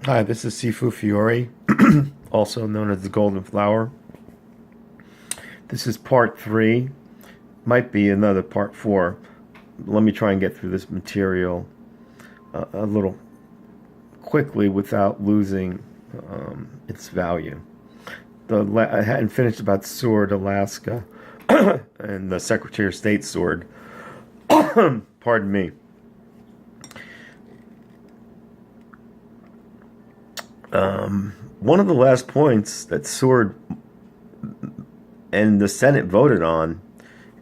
Hi, this is Sifu Fiore, also known as the Golden Flower. This is part 3, might be another part 4. Let me try and get through this material a little quickly without losing its value. I hadn't finished about Sword, Alaska, and the Secretary of State Sword. Pardon me. One of the last points that Sword and the Senate voted on,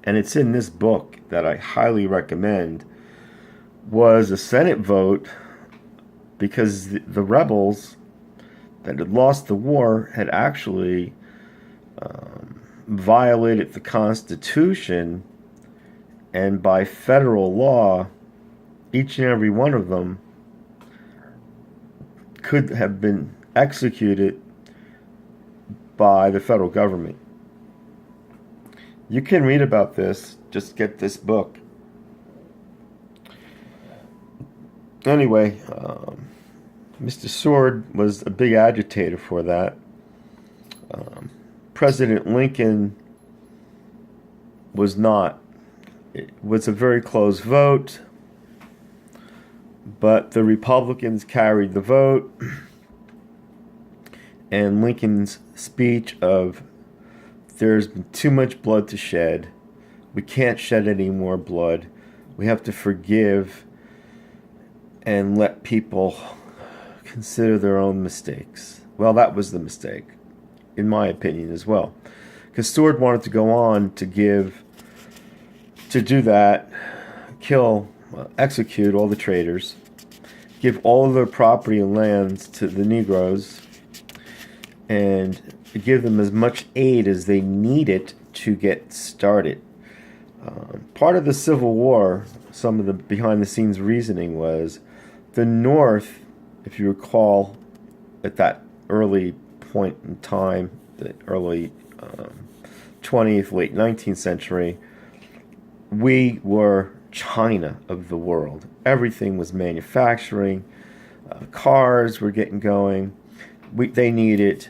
and it's in this book that I highly recommend, was a Senate vote because the rebels that had lost the war had actually violated the Constitution, and by federal law, each and every one of them could have been executed by the federal government. You can read about this, just get this book. Anyway, Mr. Sword was a big agitator for that. President Lincoln was not. It was a very close vote, but the Republicans carried the vote, and Lincoln's speech of "there's been too much blood to shed, we can't shed any more blood, we have to forgive and let people consider their own mistakes." Well, that was the mistake, in my opinion, as well, because Sword wanted to go on to do that, execute all the traitors, give all of their property and lands to the Negroes, and give them as much aid as they needed to get started. Part of the Civil War, some of the behind-the-scenes reasoning was the North, if you recall, at that early point in time, the early 20th, late 19th century, we were China of the world. Everything was manufacturing. Cars were getting going. They needed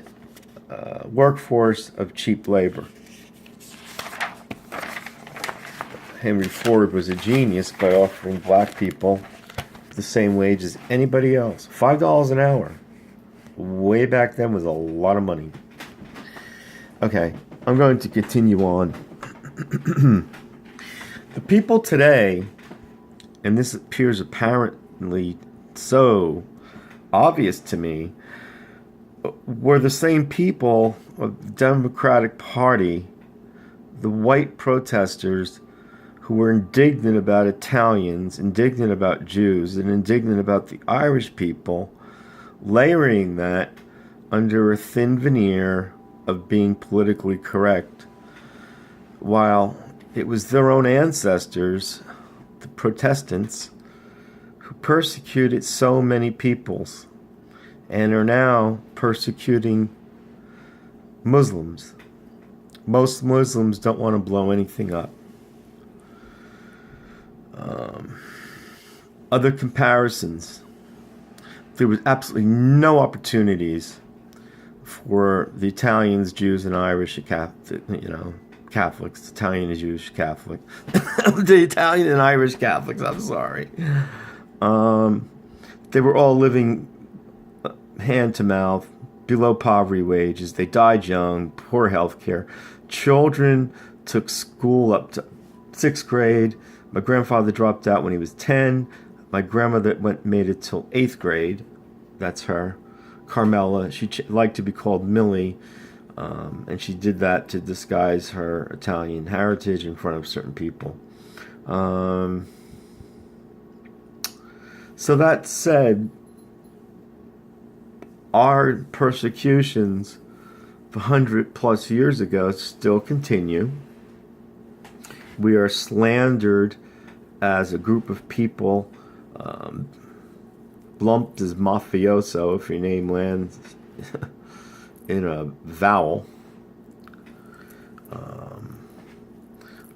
a workforce of cheap labor. Henry Ford was a genius by offering black people the same wage as anybody else. $5 an hour. Way back then was a lot of money. Okay, I'm going to continue on. The people today, and this appears apparently so obvious to me, were the same people of the Democratic Party, the white protesters who were indignant about Italians, indignant about Jews, and indignant about the Irish people, layering that under a thin veneer of being politically correct, while it was their own ancestors, the Protestants, who persecuted so many peoples and are now persecuting Muslims. Most Muslims don't want to blow anything up. Other comparisons. There was absolutely no opportunities for the Italians, Jews, and Irish, Catholics, Italian and Jewish Catholic, the Italian and Irish Catholics, I'm sorry. They were all living hand to mouth, below poverty wages. They died young, poor health care. Children took school up to 6th grade. My grandfather dropped out when he was 10. My grandmother made it till 8th grade. That's her. Carmela. She liked to be called Millie. And she did that to disguise her Italian heritage in front of certain people. So that said, our persecutions 100+ years ago still continue. We are slandered as a group of people, lumped as mafioso if your name lands in a vowel.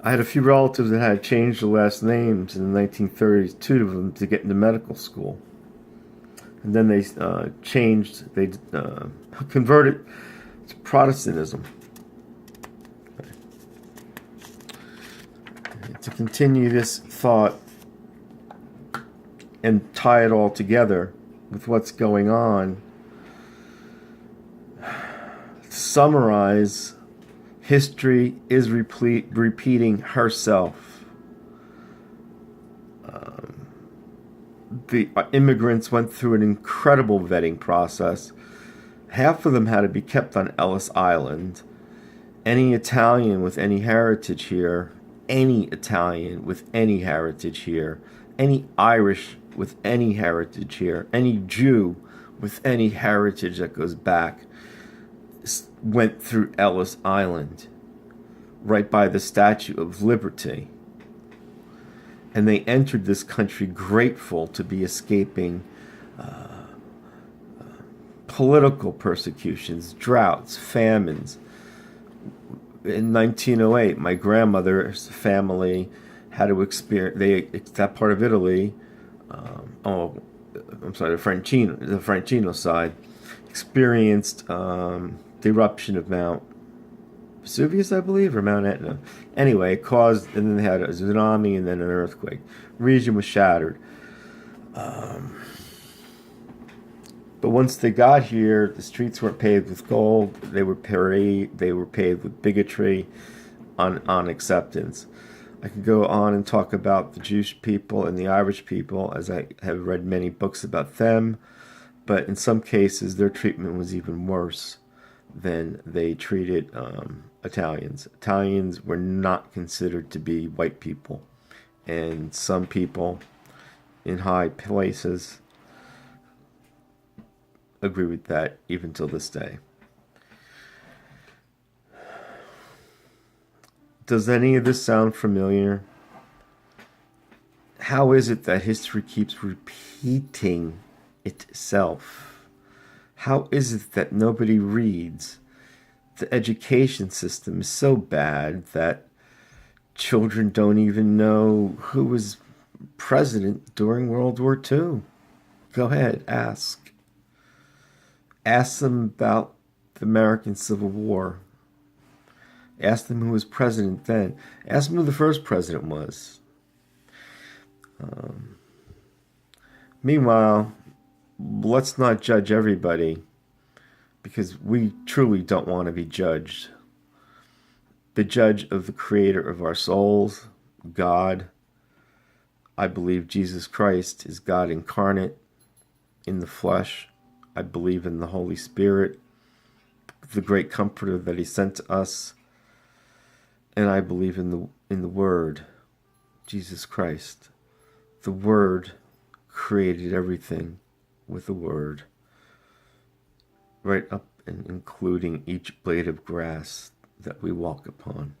I had a few relatives that had changed their last names in the 1930s, 2 of them, to get into medical school. And then they they converted to Protestantism. To continue this thought and tie it all together with what's going on, to summarize, history is repeating herself. The immigrants went through an incredible vetting process. Half of them had to be kept on Ellis Island. Any Italian with any heritage here, any Italian with any heritage here, any Irish with any heritage here, any Jew with any heritage that goes back, went through Ellis Island, right by the Statue of Liberty. And they entered this country grateful to be escaping political persecutions, droughts, famines. In 1908, my grandmother's family had to experience, that part of Italy, the Francino side, experienced the eruption of Mount Vesuvius, I believe, or Mount Etna. Anyway, it caused, and then they had a tsunami and then an earthquake. Region was shattered. But once they got here, the streets weren't paved with gold. They were paved with bigotry, on acceptance. I could go on and talk about the Jewish people and the Irish people, as I have read many books about them. But in some cases, their treatment was even worse than they treated Italians. Italians were not considered to be white people. And some people in high places agree with that even till this day. Does any of this sound familiar? How is it that history keeps repeating itself? How is it that nobody reads? The education system is so bad that children don't even know who was president during World War II. Go ahead, ask. Ask them about the American Civil War. Ask them who was president then. Ask them who the first president was. Meanwhile, let's not judge everybody, because we truly don't want to be judged. The judge of the creator of our souls, God. I believe Jesus Christ is God incarnate in the flesh. I believe in the Holy Spirit, the great comforter that he sent to us. And I believe in the Word, Jesus Christ. The Word created everything with the Word, right up and including each blade of grass that we walk upon.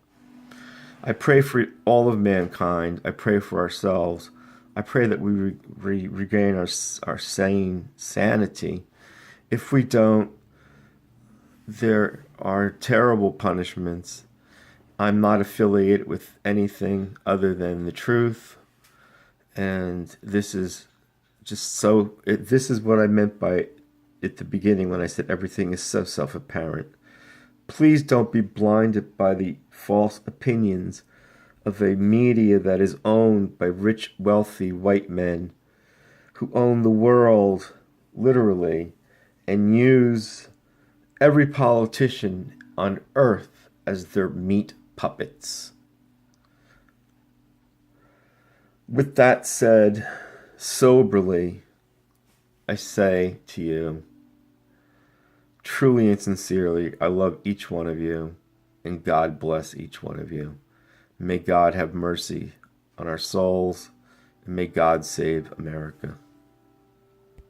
I pray for all of mankind. I pray for ourselves. I pray that we regain our sanity. If we don't, there are terrible punishments. I'm not affiliated with anything other than the truth. And this is just this is what I meant by at the beginning when I said everything is so self-apparent. Please don't be blinded by the false opinions of a media that is owned by rich, wealthy white men who own the world, literally, and use every politician on earth as their meat puppets. With that said, soberly, I say to you, truly and sincerely, I love each one of you, and God bless each one of you. May God have mercy on our souls, and may God save America.